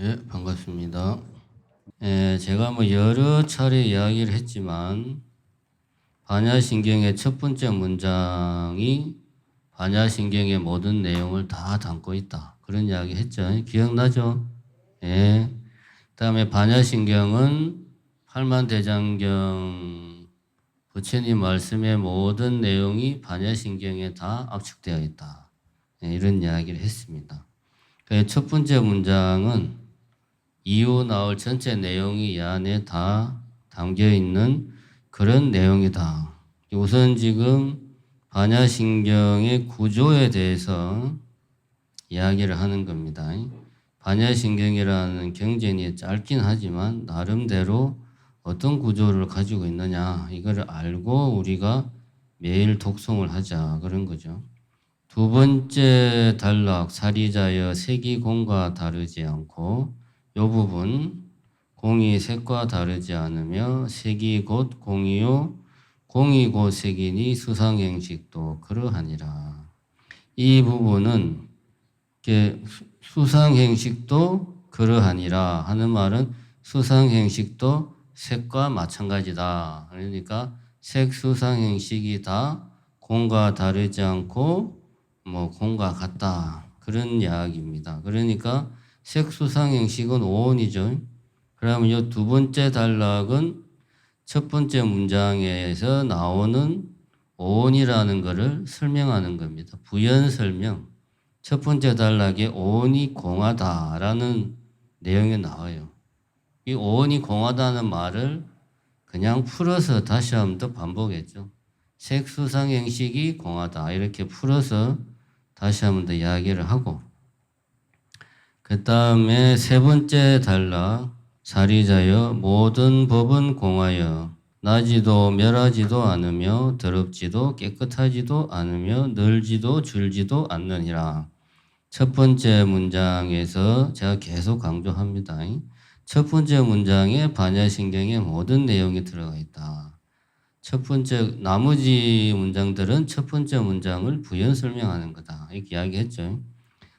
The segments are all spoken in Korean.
예, 반갑습니다. 제가 여러 차례 이야기를 했지만 반야신경의 첫 번째 문장이 반야신경의 모든 내용을 다 담고 있다. 그런 이야기 했죠. 기억나죠? 예. 그다음에 반야신경은 팔만대장경 부처님 말씀의 모든 내용이 반야신경에 다 압축되어 있다. 이런 이야기를 했습니다. 첫 번째 문장은 이후 나올 전체 내용이 이 안에 다 담겨 있는 그런 내용이다. 우선 지금 반야신경의 구조에 대해서 이야기를 하는 겁니다. 반야신경이라는 경전이 짧긴 하지만 나름대로 어떤 구조를 가지고 있느냐 이거를 알고 우리가 매일 독송을 하자 그런 거죠. 두 번째 단락 사리자여 색이 공과 다르지 않고 이 부분 공이 색과 다르지 않으며 색이 곧 공이요 공이 곧 색이니 수상행식도 그러하니라. 이 부분은 수상행식도 그러하니라 하는 말은 수상행식도 색과 마찬가지다. 그러니까 색 수상행식이 다 공과 다르지 않고 공과 같다. 그런 이야기입니다. 그러니까 색수상행식은 오온이죠. 그러면 이 두 번째 단락은 첫 번째 문장에서 나오는 오온이라는 것을 설명하는 겁니다. 부연 설명. 첫 번째 단락에 오온이 공하다라는 내용이 나와요. 이 오온이 공하다는 말을 그냥 풀어서 다시 한번 더 반복했죠. 색수상행식이 공하다 이렇게 풀어서 다시 한번 더 이야기를 하고 그 다음에 세 번째 단락 사리자여 모든 법은 공하여 나지도 멸하지도 않으며 더럽지도 깨끗하지도 않으며 늘지도 줄지도 않느니라. 첫 번째 문장에서 제가 계속 강조합니다. 첫 번째 문장에 반야신경의 모든 내용이 들어가 있다. 첫 번째 나머지 문장들은 첫 번째 문장을 부연 설명하는 거다. 이렇게 이야기했죠.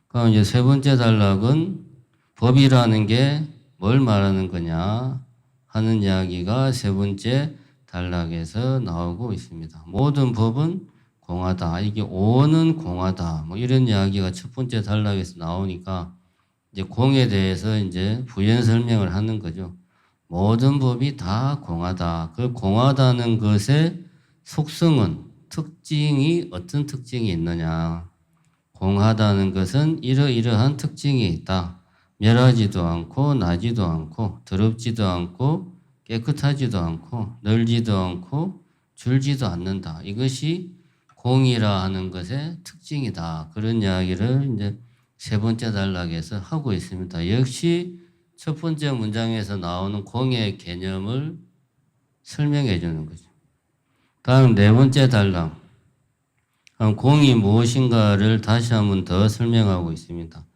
그럼 이제 세 번째 단락은 법이라는 게 뭘 말하는 거냐 하는 이야기가 세 번째 단락에서 나오고 있습니다. 모든 법은 공하다. 이게 오는 공하다. 이런 이야기가 첫 번째 단락에서 나오니까 이제 공에 대해서 이제 부연 설명을 하는 거죠. 모든 법이 다 공하다. 그 공하다는 것의 속성은 특징이 어떤 특징이 있느냐. 공하다는 것은 이러이러한 특징이 있다. 멸하지도 않고 나지도 않고 더럽지도 않고 깨끗하지도 않고 널지도 않고 줄지도 않는다. 이것이 공이라 하는 것의 특징이다. 그런 이야기를 이제 세 번째 단락에서 하고 있습니다. 역시 첫 번째 문장에서 나오는 공의 개념을 설명해 주는 거죠. 다음 네 번째 단락. 공이 무엇인가를 다시 한번 더 설명하고 있습니다.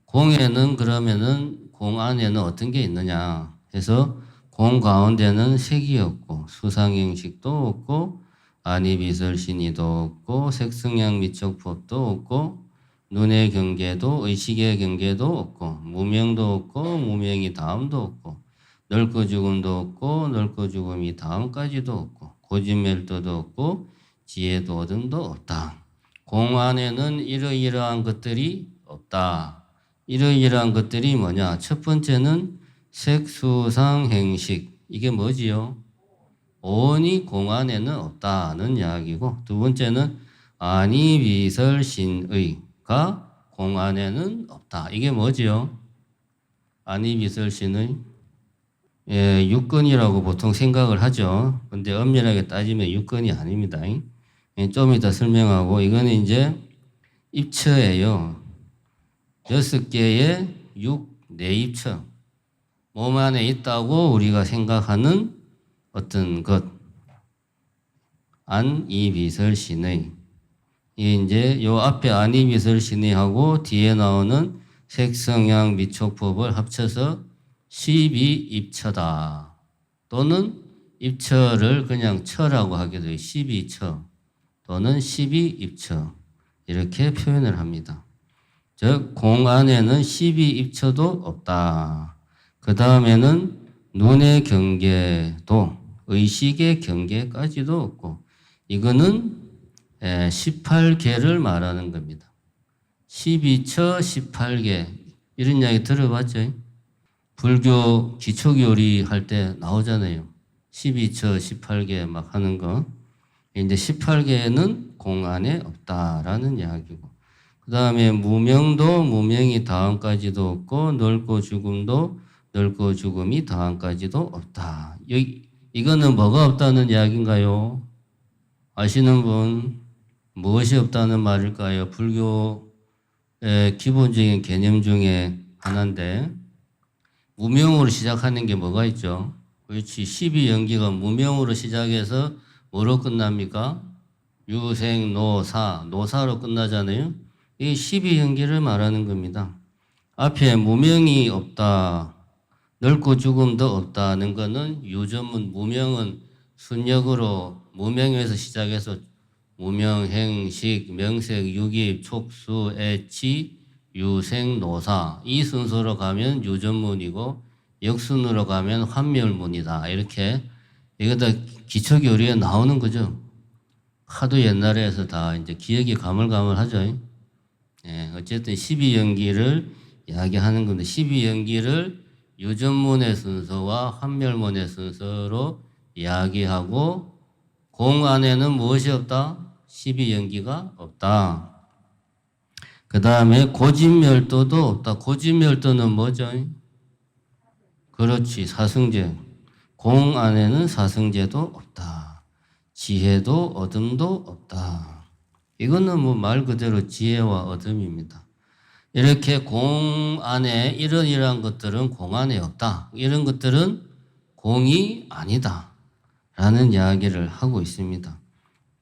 공에는 그러면은 공 안에는 어떤 게 있느냐 해서 공 가운데는 색이 없고 수상행식도 없고 안이비설신이도 없고 색승양 미촉법도 없고 눈의 경계도 의식의 경계도 없고 무명도 없고 무명이 다음도 없고 넓고 죽음도 없고 넓고 죽음이 다음까지도 없고 고진멸도도 없고 지혜도 어둠도 없다. 공 안에는 이러이러한 것들이 없다. 이러이러한 것들이 뭐냐? 첫 번째는 색수상행식. 이게 뭐지요? 오온이 공 안에는 없다는 이야기고 두 번째는 안이비설신의가 공 안에는 없다. 이게 뭐지요? 안이비설신의 육근이라고 보통 생각을 하죠. 근데 엄밀하게 따지면 육근이 아닙니다. 좀 이따 설명하고 이거는 이제 입처예요. 6개의 내입처. 몸 안에 있다고 우리가 생각하는 어떤 것. 안이비설신의. 이 이제 요 앞에 안이비설신의하고 뒤에 나오는 색성향 미촉법을 합쳐서 12입처다. 또는 입처를 그냥 처라고 하기도 해요. 12처 또는 12입처 이렇게 표현을 합니다. 즉 공 안에는 12입처도 없다. 그 다음에는 눈의 경계도 의식의 경계까지도 없고 이거는 18계를 말하는 겁니다. 12처 18계 이런 이야기 들어봤죠? 불교 기초교리 할 때 나오잖아요. 12처 18계 막 하는 거. 이제 18계는 공 안에 없다라는 이야기고. 그 다음에 무명도 무명이 다음까지도 없고 넓고 죽음도 넓고 죽음이 다음까지도 없다. 이거는 뭐가 없다는 이야기인가요? 아시는 분? 무엇이 없다는 말일까요? 불교의 기본적인 개념 중에 하나인데 무명으로 시작하는 게 뭐가 있죠? 그렇지. 12연기가 무명으로 시작해서 뭐로 끝납니까? 유생, 노사, 노사로 끝나잖아요. 이 12연기를 말하는 겁니다. 앞에 무명이 없다, 넓고 죽음도 없다는 것은 유전문 무명은 순역으로 무명에서 시작해서 무명, 행식, 명색, 유기, 촉수, 애치, 유생, 노사 이 순서로 가면 유전문이고 역순으로 가면 환멸문이다. 이렇게 이거 다 기초교리에 나오는 거죠. 하도 옛날에 해서 다 이제 기억이 가물가물하죠. 예, 어쨌든 12연기를 이야기하는 건데 12연기를 유전문의 순서와 환멸문의 순서로 이야기하고 공 안에는 무엇이 없다? 12연기가 없다. 그 다음에 고진멸도도 없다. 고진멸도는 뭐죠? 그렇지, 사승제. 공 안에는 사승제도 없다. 지혜도 어둠도 없다. 이거는 뭐 말 그대로 지혜와 어둠입니다. 이렇게 공 안에 이러이러한 것들은 공 안에 없다. 이런 것들은 공이 아니다. 라는 이야기를 하고 있습니다.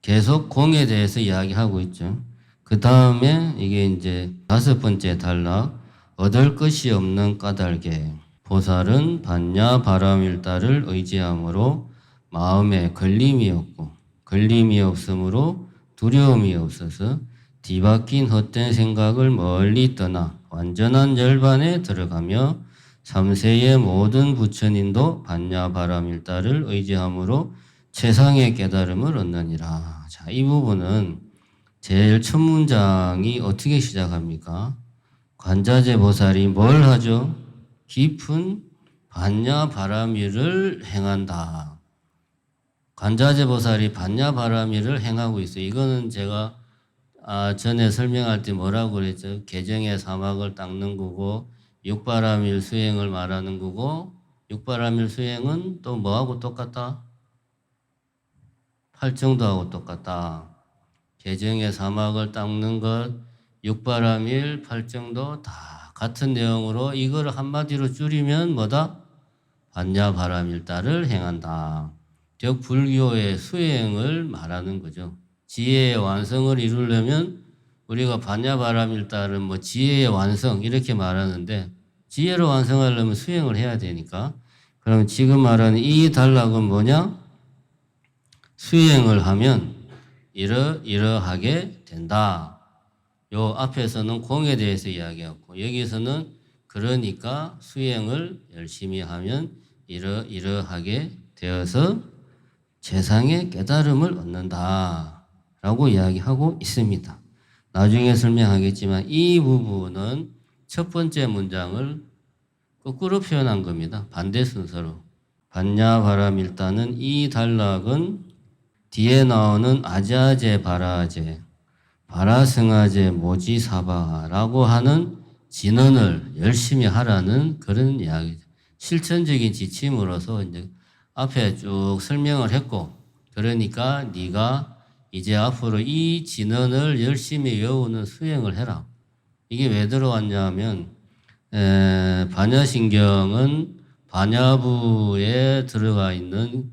계속 공에 대해서 이야기하고 있죠. 그 다음에 이게 이제 5번째 단락. 얻을 것이 없는 까닭에 보살은 반야 바람일다를 의지함으로 마음에 걸림이 없고 걸림이 없으므로 두려움이 없어서 뒤바뀐 헛된 생각을 멀리 떠나 완전한 열반에 들어가며 3세의 모든 부처님도 반야 바람일다를 의지함으로 최상의 깨달음을 얻느니라. 자, 이 부분은 제일 첫 문장이 어떻게 시작합니까? 관자재 보살이 뭘 하죠? 깊은 반야 바람일을 행한다. 관자재 보살이 반야 바람일을 행하고 있어요. 이거는 제가 전에 설명할 때 뭐라고 그랬죠? 개정의 사막을 닦는 거고 육바람일 수행을 말하는 거고 육바람일 수행은 또 뭐하고 똑같다? 팔정도하고 똑같다. 개정의 사막을 닦는 것, 육바람일, 팔정도 다 같은 내용으로 이걸 한마디로 줄이면 뭐다? 반야바람일다를 행한다. 즉 불교의 수행을 말하는 거죠. 지혜의 완성을 이루려면 우리가 반야바람일다는 뭐 지혜의 완성 이렇게 말하는데 지혜로 완성하려면 수행을 해야 되니까 그럼 지금 말하는 이 단락은 뭐냐? 수행을 하면 이러하게 된다. 요 앞에서는 공에 대해서 이야기했고 여기서는 그러니까 수행을 열심히 하면 이러하게 되어서 최상의 깨달음을 얻는다 라고 이야기하고 있습니다. 나중에 설명하겠지만 이 부분은 첫 번째 문장을 거꾸로 표현한 겁니다. 반대 순서로. 반야바람일다는 이 단락은 뒤에 나오는 아자제 바라제 바라승아제 모지사바라고 하는 진언을 열심히 하라는 그런 이야기죠. 실천적인 지침으로서 이제 앞에 쭉 설명을 했고 그러니까 네가 이제 앞으로 이 진언을 열심히 외우는 수행을 해라. 이게 왜 들어왔냐면 반야신경은 반야부에 들어가 있는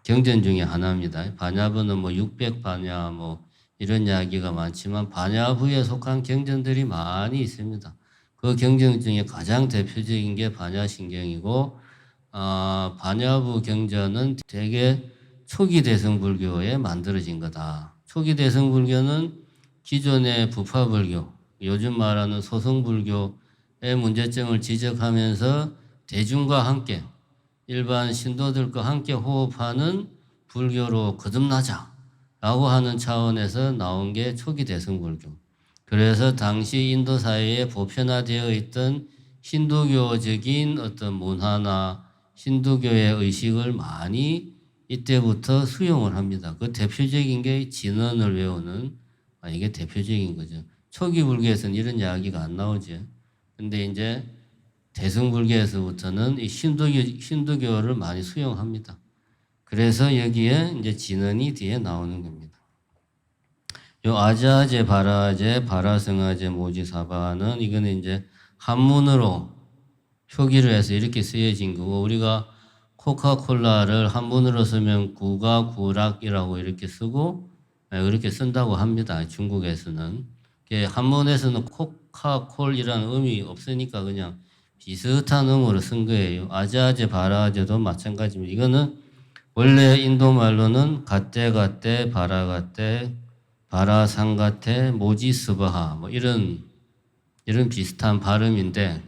경전 중에 하나입니다. 반야부는 뭐 600반야 뭐 이런 이야기가 많지만 반야부에 속한 경전들이 많이 있습니다. 그 경전 중에 가장 대표적인 게 반야신경이고 반야부 경전은 대개 초기 대승불교에 만들어진 거다. 초기 대승불교는 기존의 부파불교, 요즘 말하는 소승불교의 문제점을 지적하면서 대중과 함께 일반 신도들과 함께 호흡하는 불교로 거듭나자라고 하는 차원에서 나온 게 초기 대승불교. 그래서 당시 인도 사회에 보편화되어 있던 힌두교적인 어떤 문화나 힌두교의 의식을 많이 이때부터 수용을 합니다. 그 대표적인 게 진언을 외우는, 이게 대표적인 거죠. 초기 불교에서는 이런 이야기가 안 나오죠. 근데 이제 대승불교에서부터는 이 힌두교를 많이 수용합니다. 그래서 여기에 이제 진언이 뒤에 나오는 겁니다. 요 아자제, 바라제, 바라성아제, 모지사바는 이거는 이제 한문으로 표기를 해서 이렇게 쓰여진 거고, 우리가 코카콜라를 한문으로 쓰면 구가 구락이라고 이렇게 쓰고 그렇게 쓴다고 합니다. 중국에서는. 한문에서는 코카콜이라는 음이 없으니까 그냥 비슷한 음으로 쓴 거예요. 아자제, 바라제도 마찬가지입니다. 이거는 원래 인도 말로는 갓떼, 바라갓떼, 바라상갓떼, 모지스바하 뭐 이런 비슷한 발음인데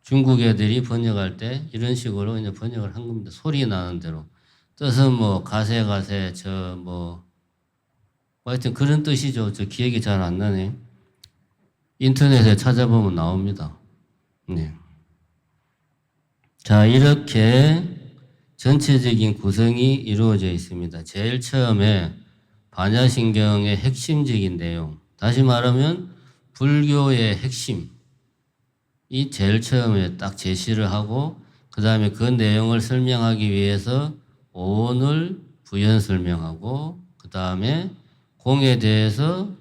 중국 애들이 번역할 때 이런 식으로 이제 번역을 한 겁니다. 소리 나는 대로. 뜻은 뭐 가세 하여튼 그런 뜻이죠. 저 기억이 잘 안 나네. 인터넷에 찾아보면 나옵니다. 네. 자, 이렇게 전체적인 구성이 이루어져 있습니다. 제일 처음에 반야신경의 핵심적인 내용. 다시 말하면 불교의 핵심. 이 제일 처음에 딱 제시를 하고 그 다음에 그 내용을 설명하기 위해서 오온을 부연 설명하고 그 다음에 공에 대해서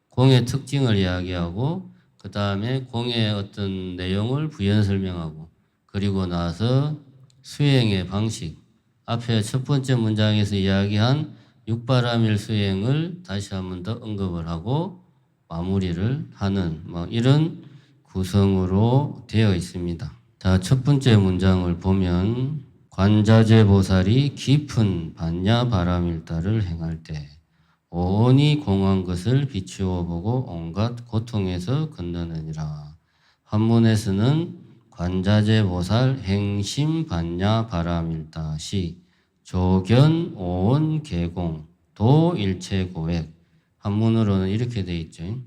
공의 특징을 이야기하고 그 다음에 공의 어떤 내용을 부연 설명하고 그리고 나서 수행의 방식 앞에 첫 번째 문장에서 이야기한 육바라밀 수행을 다시 한 번 더 언급을 하고 마무리를 하는 뭐 이런 구성으로 되어 있습니다. 자, 첫 번째 문장을 보면 관자재 보살이 깊은 반야바라밀다를 행할 때 온이 공한 것을 비추어 보고 온갖 고통에서 건너느니라. 한문에서는 관자재 보살 행심 반야바라밀다시 조견 오온 개공 도 일체 고액. 한문으로는 이렇게 되어 있죠.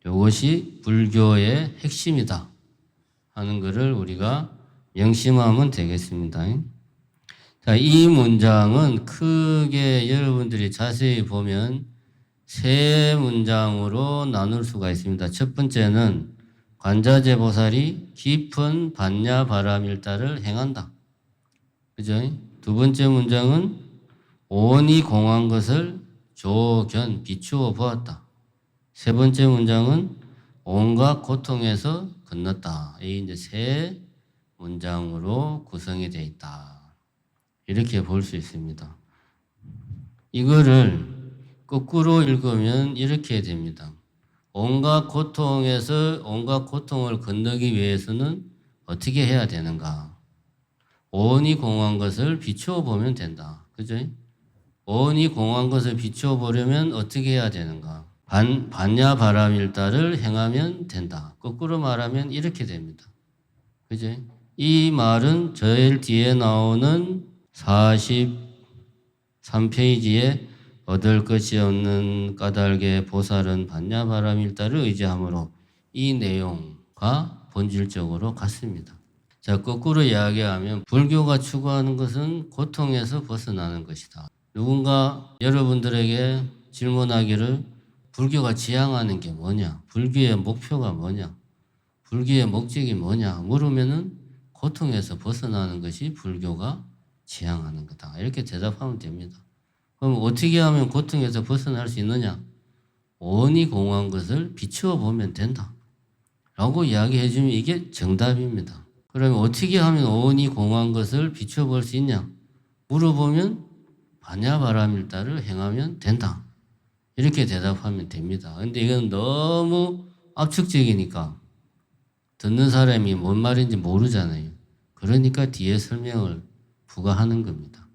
이것이 불교의 핵심이다 하는 것을 우리가 명심하면 되겠습니다. 자, 이 문장은 크게 여러분들이 자세히 보면 세 문장으로 나눌 수가 있습니다. 첫 번째는 관자재 보살이 깊은 반야바라밀다를 행한다. 그죠? 두 번째 문장은 온이 공한 것을 조견 비추어 보았다. 세 번째 문장은 온갖 고통에서 건넜다. 이 이제 세 문장으로 구성이 되어 있다. 이렇게 볼 수 있습니다. 이거를 거꾸로 읽으면 이렇게 됩니다. 온갖 고통에서 온갖 고통을 건너기 위해서는 어떻게 해야 되는가? 온이 공한 것을 비추어 보면 된다. 그죠? 온이 공한 것을 비추어 보려면 어떻게 해야 되는가? 반야바라밀다를 행하면 된다. 거꾸로 말하면 이렇게 됩니다. 그죠? 이 말은 제일 뒤에 나오는 43페이지에 얻을 것이 없는 까닭의 보살은 반야바라밀다를 의지함으로 이 내용과 본질적으로 같습니다. 자, 거꾸로 이야기하면 불교가 추구하는 것은 고통에서 벗어나는 것이다. 누군가 여러분들에게 질문하기를 불교가 지향하는 게 뭐냐? 불교의 목표가 뭐냐? 불교의 목적이 뭐냐? 물으면은 고통에서 벗어나는 것이 불교가 지향하는 거다. 이렇게 대답하면 됩니다. 그럼 어떻게 하면 고통에서 벗어날 수 있느냐? 온이 공한 것을 비추어 보면 된다. 라고 이야기해 주면 이게 정답입니다. 그러면 어떻게 하면 온이 공한 것을 비추어 볼 수 있냐? 물어보면 반야바라밀다를 행하면 된다. 이렇게 대답하면 됩니다. 근데 이건 너무 압축적이니까 듣는 사람이 뭔 말인지 모르잖아요. 그러니까 뒤에 설명을 부과하는 겁니다.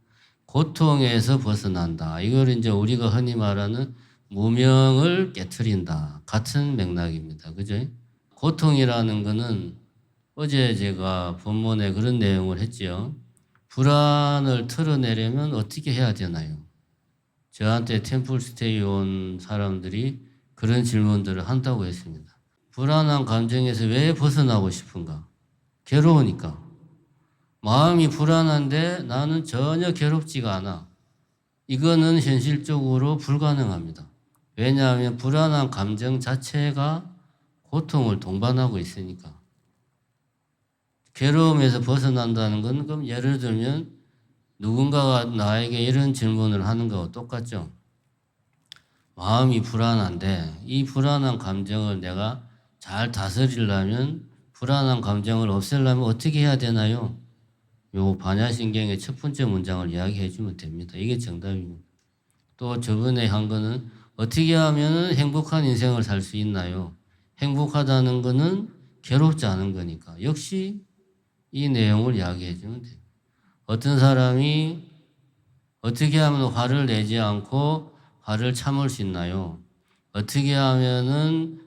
고통에서 벗어난다. 이걸 이제 우리가 흔히 말하는 무명을 깨트린다. 같은 맥락입니다. 그죠? 고통이라는 거는 어제 제가 본문에 그런 내용을 했지요. 불안을 털어내려면 어떻게 해야 되나요? 저한테 템플스테이 온 사람들이 그런 질문들을 한다고 했습니다. 불안한 감정에서 왜 벗어나고 싶은가? 괴로우니까. 마음이 불안한데 나는 전혀 괴롭지가 않아. 이거는 현실적으로 불가능합니다. 왜냐하면 불안한 감정 자체가 고통을 동반하고 있으니까. 괴로움에서 벗어난다는 건 그럼 예를 들면 누군가가 나에게 이런 질문을 하는 거와 똑같죠. 마음이 불안한데 이 불안한 감정을 내가 잘 다스리려면 불안한 감정을 없애려면 어떻게 해야 되나요? 요 반야신경의 첫 번째 문장을 이야기해 주면 됩니다. 이게 정답입니다. 또 저번에 한 거는 어떻게 하면 행복한 인생을 살 수 있나요? 행복하다는 거는 괴롭지 않은 거니까. 역시 이 내용을 이야기해 주면 돼요. 어떤 사람이 어떻게 하면 화를 내지 않고 화를 참을 수 있나요? 어떻게 하면은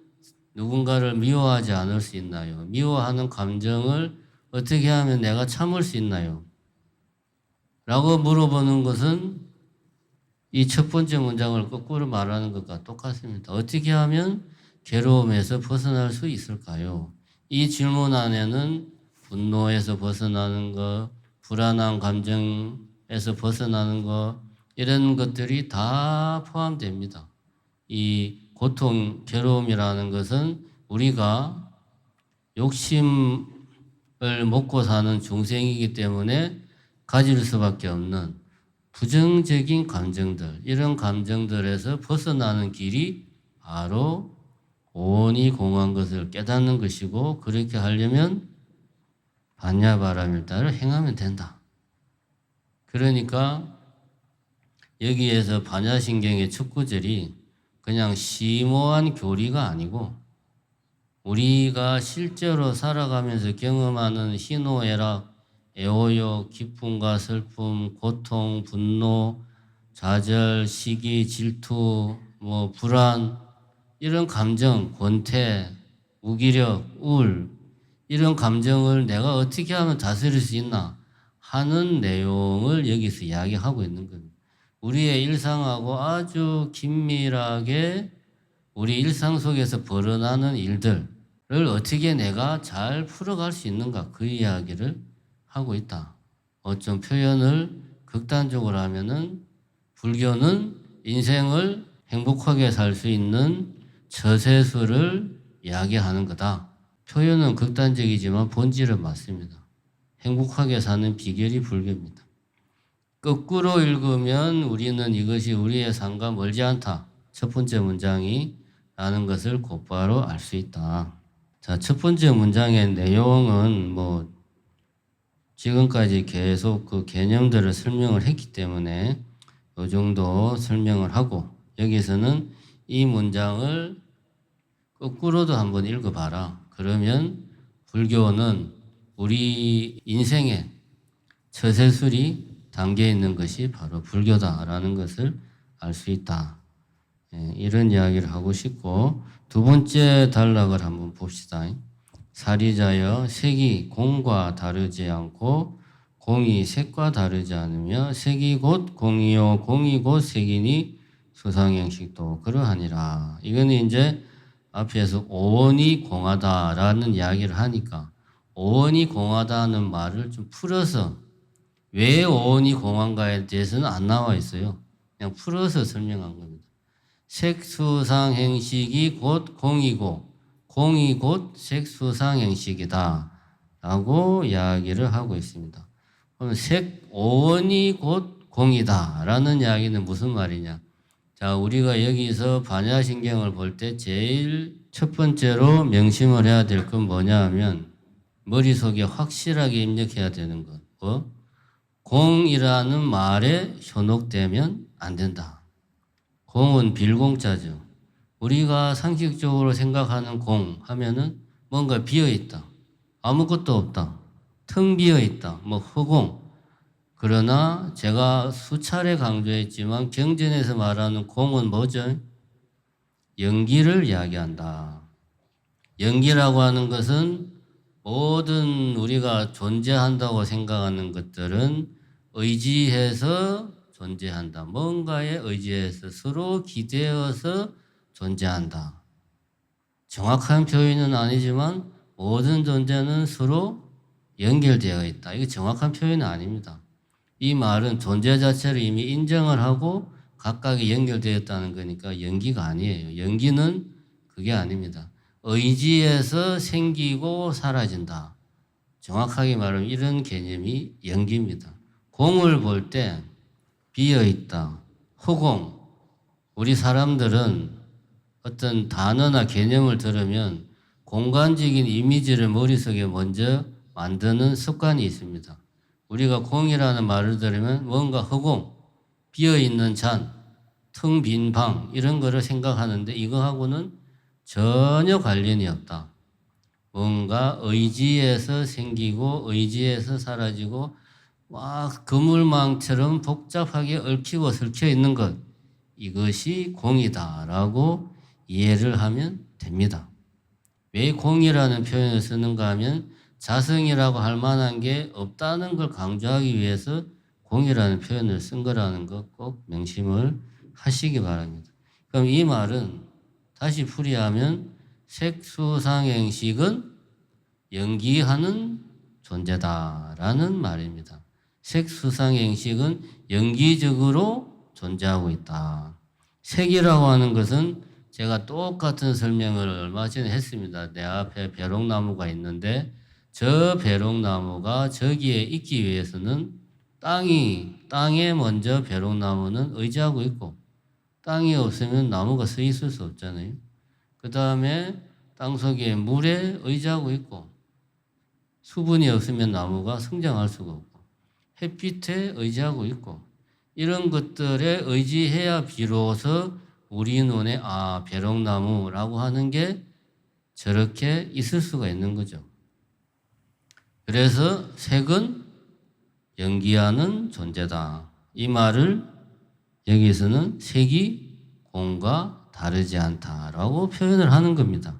누군가를 미워하지 않을 수 있나요? 미워하는 감정을 어떻게 하면 내가 참을 수 있나요? 라고 물어보는 것은 이 첫 번째 문장을 거꾸로 말하는 것과 똑같습니다. 어떻게 하면 괴로움에서 벗어날 수 있을까요? 이 질문 안에는 분노에서 벗어나는 것, 불안한 감정에서 벗어나는 것, 이런 것들이 다 포함됩니다. 이 고통, 괴로움이라는 것은 우리가 욕심을 먹고 사는 중생이기 때문에 가질 수밖에 없는 부정적인 감정들, 이런 감정들에서 벗어나는 길이 바로 오온이 공한 것을 깨닫는 것이고, 그렇게 하려면 반야바라밀다를 행하면 된다. 그러니까 여기에서 반야신경의 첫 구절이 그냥 심오한 교리가 아니고 우리가 실제로 살아가면서 경험하는 희노애락, 애호욕, 기쁨과 슬픔, 고통, 분노, 좌절, 시기, 질투, 불안, 이런 감정, 권태, 무기력, 우울, 이런 감정을 내가 어떻게 하면 다스릴 수 있나 하는 내용을 여기서 이야기하고 있는 겁니다. 우리의 일상하고 아주 긴밀하게 우리 일상 속에서 벌어나는 일들을 어떻게 내가 잘 풀어갈 수 있는가, 그 이야기를 하고 있다. 좀 표현을 극단적으로 하면은 불교는 인생을 행복하게 살 수 있는 처세술을 이야기하는 거다. 표현은 극단적이지만 본질은 맞습니다. 행복하게 사는 비결이 불교입니다. 거꾸로 읽으면 우리는 이것이 우리의 삶과 멀지 않다. 첫 번째 문장이 라는 것을 곧바로 알 수 있다. 자, 첫 번째 문장의 내용은 지금까지 계속 그 개념들을 설명을 했기 때문에 이 정도 설명을 하고, 여기서는 이 문장을 거꾸로도 한번 읽어봐라. 그러면 불교는 우리 인생에 처세술이 담겨 있는 것이 바로 불교다라는 것을 알 수 있다. 이런 이야기를 하고 싶고, 두 번째 단락을 한번 봅시다. 사리자여, 색이 공과 다르지 않고 공이 색과 다르지 않으며 색이 곧 공이요 공이 곧 색이니 수상형식도 그러하니라. 이거는 이제 앞에서 오원이 공하다라는 이야기를 하니까 오원이 공하다는 말을 좀 풀어서, 왜 오원이 공한가에 대해서는 안 나와 있어요. 그냥 풀어서 설명한 겁니다. 색수상행식이 곧 공이고 공이 곧 색수상행식이다 라고 이야기를 하고 있습니다. 그럼 색오원이 곧 공이다 라는 이야기는 무슨 말이냐? 자, 우리가 여기서 반야신경을 볼 때 제일 첫 번째로 명심을 해야 될 건 뭐냐 하면 머릿속에 확실하게 입력해야 되는 것. 공이라는 말에 현혹되면 안 된다. 공은 빌공자죠. 우리가 상식적으로 생각하는 공 하면은 뭔가 비어있다. 아무것도 없다. 텅 비어있다. 허공. 그러나 제가 수차례 강조했지만 경전에서 말하는 공은 뭐죠? 연기를 이야기한다. 연기라고 하는 것은 모든 우리가 존재한다고 생각하는 것들은 의지해서 존재한다. 뭔가에 의지해서 서로 기대어서 존재한다. 정확한 표현은 아니지만 모든 존재는 서로 연결되어 있다. 이게 정확한 표현은 아닙니다. 이 말은 존재 자체를 이미 인정을 하고 각각이 연결되었다는 거니까 연기가 아니에요. 연기는 그게 아닙니다. 의지에서 생기고 사라진다. 정확하게 말하면 이런 개념이 연기입니다. 공을 볼 때 비어있다. 허공. 우리 사람들은 어떤 단어나 개념을 들으면 공간적인 이미지를 머릿속에 먼저 만드는 습관이 있습니다. 우리가 공이라는 말을 들으면 뭔가 허공, 비어있는 잔, 텅 빈 방 이런 거를 생각하는데 이거하고는 전혀 관련이 없다. 뭔가 의지에서 생기고 의지에서 사라지고 막 그물망처럼 복잡하게 얽히고 설켜 있는 것, 이것이 공이다라고 이해를 하면 됩니다. 왜 공이라는 표현을 쓰는가 하면 자성이라고 할 만한 게 없다는 걸 강조하기 위해서 공이라는 표현을 쓴 거라는 것 꼭 명심을 하시기 바랍니다. 그럼 이 말은 다시 풀이하면 색수상행식은 연기하는 존재다라는 말입니다. 색수상행식은 연기적으로 존재하고 있다. 색이라고 하는 것은 제가 똑같은 설명을 얼마 전에 했습니다. 내 앞에 벼롱나무가 있는데 저 벼롱나무가 저기에 있기 위해서는 땅에 먼저 벼롱나무는 의지하고 있고 땅이 없으면 나무가 서 있을 수 없잖아요. 그 다음에 땅속에 물에 의지하고 있고 수분이 없으면 나무가 성장할 수가 없고 햇빛에 의지하고 있고 이런 것들에 의지해야 비로소 우리 눈에 벼롱나무라고 하는 게 저렇게 있을 수가 있는 거죠. 그래서 색은 연기하는 존재다. 이 말을 여기서는 색이 공과 다르지 않다라고 표현을 하는 겁니다.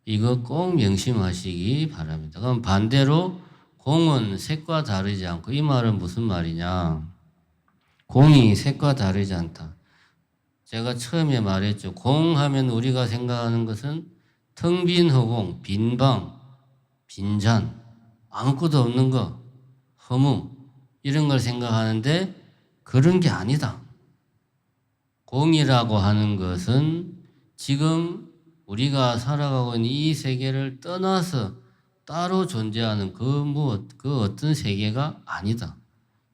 이거 꼭 명심하시기 바랍니다. 그럼 반대로 공은 색과 다르지 않고 이 말은 무슨 말이냐? 공이 색과 다르지 않다. 제가 처음에 말했죠. 공 하면 우리가 생각하는 것은 텅 빈 허공, 빈 방, 빈잔, 아무것도 없는 거, 허무 이런 걸 생각하는데 그런 게 아니다. 공이라고 하는 것은 지금 우리가 살아가고 있는 이 세계를 떠나서 따로 존재하는 그 어떤 세계가 아니다.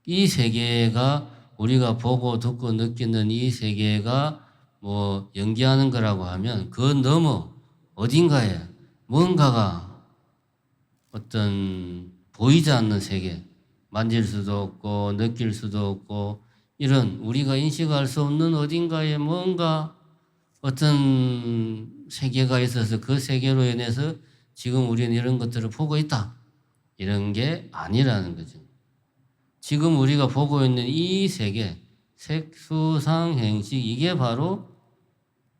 이 세계가 우리가 보고 듣고 느끼는 이 세계가 뭐 연기하는 거라고 하면 그 너머 어딘가에 뭔가가 어떤 보이지 않는 세계, 만질 수도 없고 느낄 수도 없고 이런 우리가 인식할 수 없는 어딘가에 뭔가 어떤 세계가 있어서 그 세계로 인해서 지금 우리는 이런 것들을 보고 있다. 이런 게 아니라는 거죠. 지금 우리가 보고 있는 이 세계, 색수상행식 이게 바로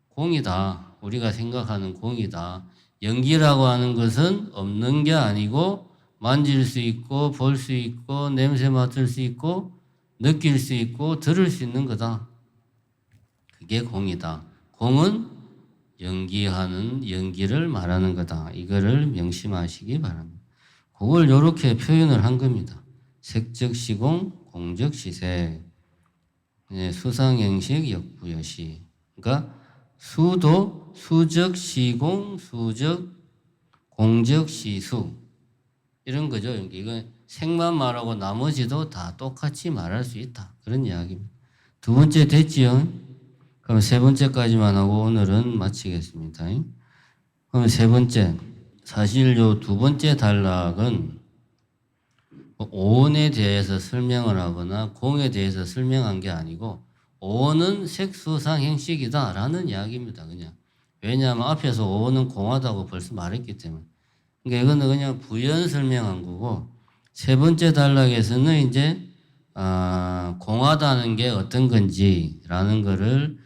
공이다. 우리가 생각하는 공이다. 연기라고 하는 것은 없는 게 아니고 만질 수 있고 볼 수 있고 냄새 맡을 수 있고 느낄 수 있고 들을 수 있는 거다. 그게 공이다. 공은 연기하는 연기를 말하는 거다. 이거를 명심하시기 바랍니다. 그걸 이렇게 표현을 한 겁니다. 색적 시공, 공적 시색, 수상행식, 역부여시. 그러니까 수도 수적 시공, 수적 공적 시수 이런 거죠. 이건 색만 말하고 나머지도 다 똑같이 말할 수 있다. 그런 이야기입니다. 두 번째 됐지요? 그럼 세 번째까지만 하고 오늘은 마치겠습니다. 그럼 세 번째, 사실 요 두 번째 단락은 오온에 대해서 설명을 하거나 공에 대해서 설명한 게 아니고 오온은 색수상행식이다 라는 이야기입니다. 그냥. 왜냐하면 앞에서 오온은 공하다고 벌써 말했기 때문에. 그러니까 이거는 그냥 부연 설명한 거고 세 번째 단락에서는 이제 공하다는 게 어떤 건지라는 거를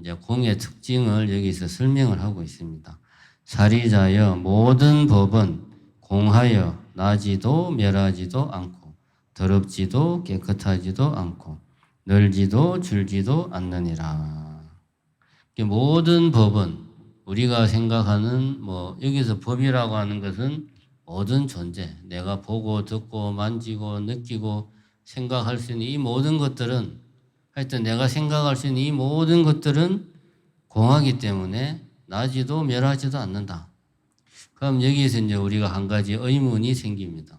이제 공의 특징을 여기서 설명을 하고 있습니다. 사리자여 모든 법은 공하여 나지도 멸하지도 않고 더럽지도 깨끗하지도 않고 널지도 줄지도 않느니라. 모든 법은 우리가 생각하는 여기서 법이라고 하는 것은 모든 존재, 내가 보고 듣고 만지고 느끼고 생각할 수 있는 이 모든 것들은 하여튼 내가 생각할 수 있는 이 모든 것들은 공하기 때문에 나지도 멸하지도 않는다. 그럼 여기서 이제 우리가 한 가지 의문이 생깁니다.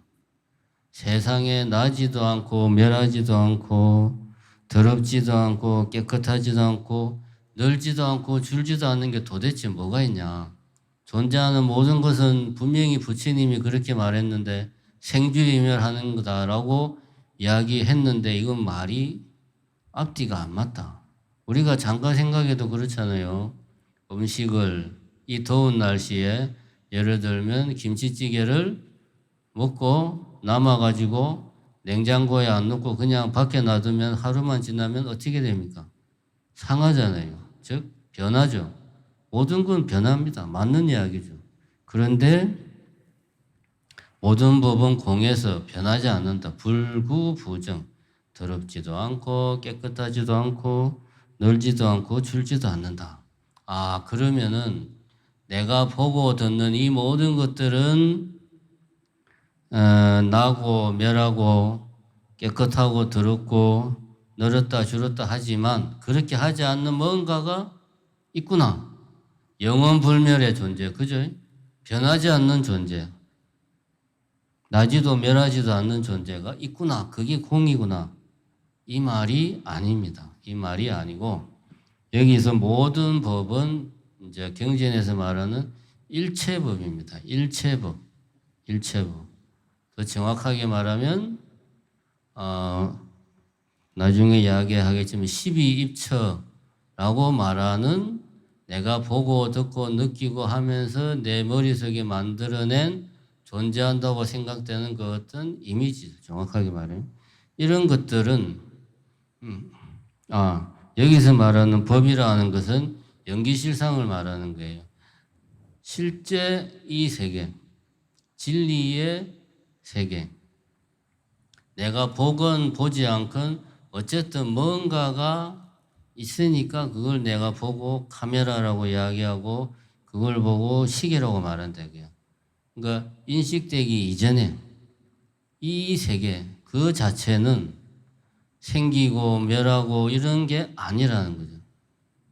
세상에 나지도 않고 멸하지도 않고 더럽지도 않고 깨끗하지도 않고 널지도 않고 줄지도 않는 게 도대체 뭐가 있냐. 존재하는 모든 것은 분명히 부처님이 그렇게 말했는데 생주이멸하는 거다라고 이야기했는데 이건 말이 앞뒤가 안 맞다. 우리가 잠깐 생각해도 그렇잖아요. 음식을 이 더운 날씨에 예를 들면 김치찌개를 먹고 남아가지고 냉장고에 안 넣고 그냥 밖에 놔두면 하루만 지나면 어떻게 됩니까? 상하잖아요. 즉 변하죠. 모든 건 변합니다. 맞는 이야기죠. 그런데 모든 법은 공에서 변하지 않는다. 불구부정. 더럽지도 않고 깨끗하지도 않고 널지도 않고 줄지도 않는다. 그러면은 내가 보고 듣는 이 모든 것들은 나고 멸하고 깨끗하고 더럽고 늘었다 줄었다 하지만 그렇게 하지 않는 뭔가가 있구나. 영원불멸의 존재, 그죠? 변하지 않는 존재, 나지도 멸하지도 않는 존재가 있구나. 그게 공이구나. 이 말이 아닙니다. 이 말이 아니고 여기서 모든 법은 이제 경전에서 말하는 일체법입니다. 일체법. 더 정확하게 말하면 나중에 이야기하겠지만 12입처라고 말하는 내가 보고 듣고 느끼고 하면서 내 머릿속에 만들어낸 존재한다고 생각되는 그 어떤 이미지, 정확하게 말하면 이런 것들은 여기서 말하는 법이라는 것은 연기실상을 말하는 거예요. 실제 이 세계, 진리의 세계, 내가 보건 보지 않건 어쨌든 뭔가가 있으니까 그걸 내가 보고 카메라라고 이야기하고 그걸 보고 시계라고 말한다고요. 그러니까 인식되기 이전에 이 세계 그 자체는 생기고 멸하고 이런 게 아니라는 거죠.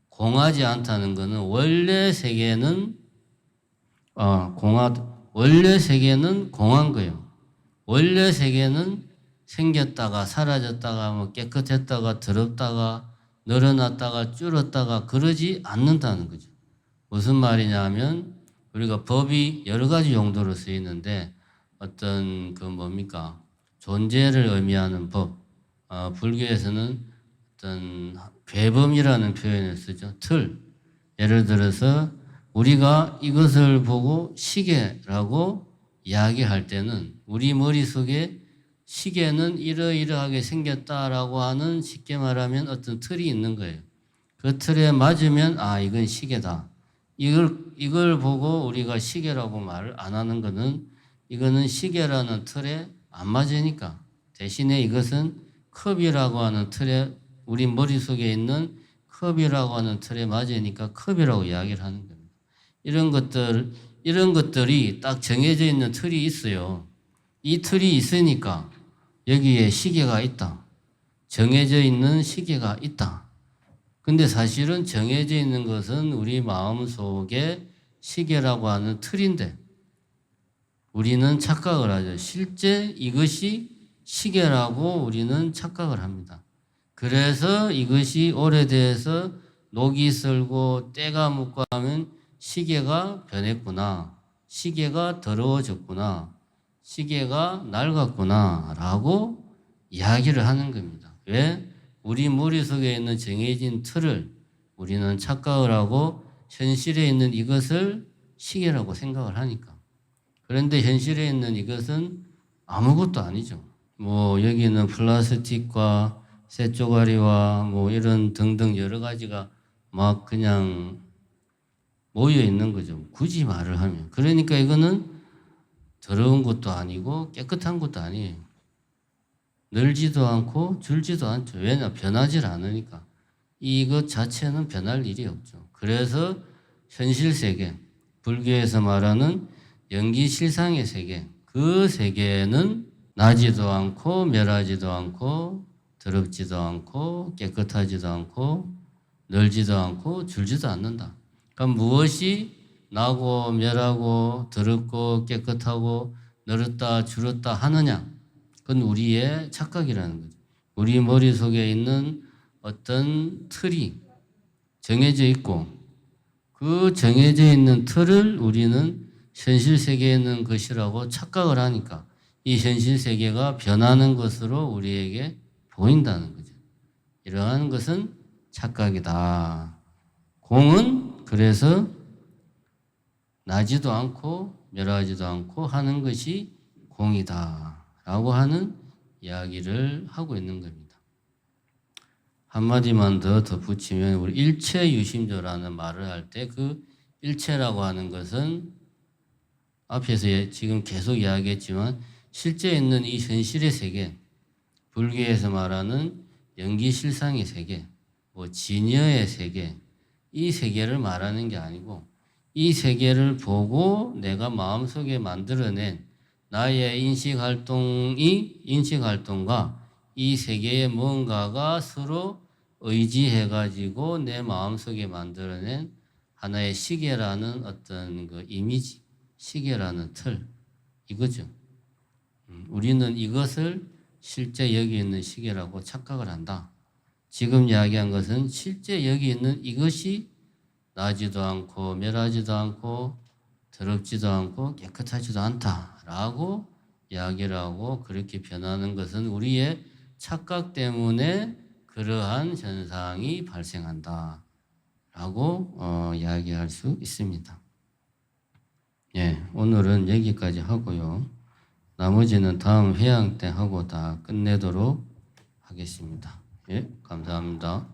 공하지 않다는 것은 원래 세계는 원래 세계는 공한 거예요. 원래 세계는 생겼다가 사라졌다가 깨끗했다가 더럽다가 늘어났다가 줄었다가 그러지 않는다는 거죠. 무슨 말이냐면 우리가 법이 여러 가지 용도로 쓰이는데 어떤 존재를 의미하는 법, 불교에서는 어떤 괴범이라는 표현을 쓰죠. 틀. 예를 들어서 우리가 이것을 보고 시계라고 이야기할 때는 우리 머릿속에 시계는 이러이러하게 생겼다라고 하는 쉽게 말하면 어떤 틀이 있는 거예요. 그 틀에 맞으면 이건 시계다. 이걸 보고 우리가 시계라고 말을 안 하는 거는 이거는 시계라는 틀에 안 맞으니까 대신에 이것은 컵이라고 하는 틀에 우리 머릿속에 있는 컵이라고 하는 틀에 맞으니까 컵이라고 이야기를 하는 겁니다. 이런 것들이 딱 정해져 있는 틀이 있어요. 이 틀이 있으니까 여기에 시계가 있다. 정해져 있는 시계가 있다. 근데 사실은 정해져 있는 것은 우리 마음속에 시계라고 하는 틀인데 우리는 착각을 하죠. 실제 이것이 시계라고 우리는 착각을 합니다. 그래서 이것이 오래돼서 녹이 슬고 때가 묻고 하면 시계가 변했구나. 시계가 더러워졌구나. 시계가 낡았구나. 라고 이야기를 하는 겁니다. 왜? 우리 머릿속에 있는 정해진 틀을 우리는 착각을 하고 현실에 있는 이것을 시계라고 생각을 하니까. 그런데 현실에 있는 이것은 아무것도 아니죠. 여기는 플라스틱과 쇠조가리와 이런 등등 여러 가지가 막 그냥 모여 있는 거죠. 굳이 말을 하면. 그러니까 이거는 더러운 것도 아니고 깨끗한 것도 아니에요. 늘지도 않고 줄지도 않죠. 왜냐? 변하지 않으니까. 이것 자체는 변할 일이 없죠. 그래서 현실 세계, 불교에서 말하는 연기실상의 세계, 그 세계는 나지도 않고 멸하지도 않고 더럽지도 않고 깨끗하지도 않고 늘지도 않고 줄지도 않는다. 그럼 무엇이 나고 멸하고 더럽고 깨끗하고 늘었다 줄었다 하느냐? 그건 우리의 착각이라는 거죠. 우리 머릿속에 있는 어떤 틀이 정해져 있고 그 정해져 있는 틀을 우리는 현실 세계에 있는 것이라고 착각을 하니까 이 현실 세계가 변하는 것으로 우리에게 보인다는 거죠. 이러한 것은 착각이다. 공은 그래서 나지도 않고 멸하지도 않고 하는 것이 공이다 라고 하는 이야기를 하고 있는 겁니다. 한마디만 더 덧붙이면 우리 일체유심조라는 말을 할 때 그 일체라고 하는 것은 앞에서 지금 계속 이야기했지만 실제 있는 이 현실의 세계, 불교에서 말하는 연기실상의 세계, 진여의 세계, 이 세계를 말하는 게 아니고 이 세계를 보고 내가 마음속에 만들어낸 나의 인식활동과 이 세계의 뭔가가 서로 의지해가지고 내 마음속에 만들어낸 하나의 시계라는 어떤 그 이미지, 시계라는 틀, 이거죠. 우리는 이것을 실제 여기 있는 시계라고 착각을 한다. 지금 이야기한 것은 실제 여기 있는 이것이 나지도 않고 멸하지도 않고 더럽지도 않고 깨끗하지도 않다라고 이야기를 하고 그렇게 변하는 것은 우리의 착각 때문에 그러한 현상이 발생한다 라고 이야기할 수 있습니다. 예, 오늘은 여기까지 하고요. 나머지는 다음 회양 때 하고 다 끝내도록 하겠습니다. 예, 감사합니다.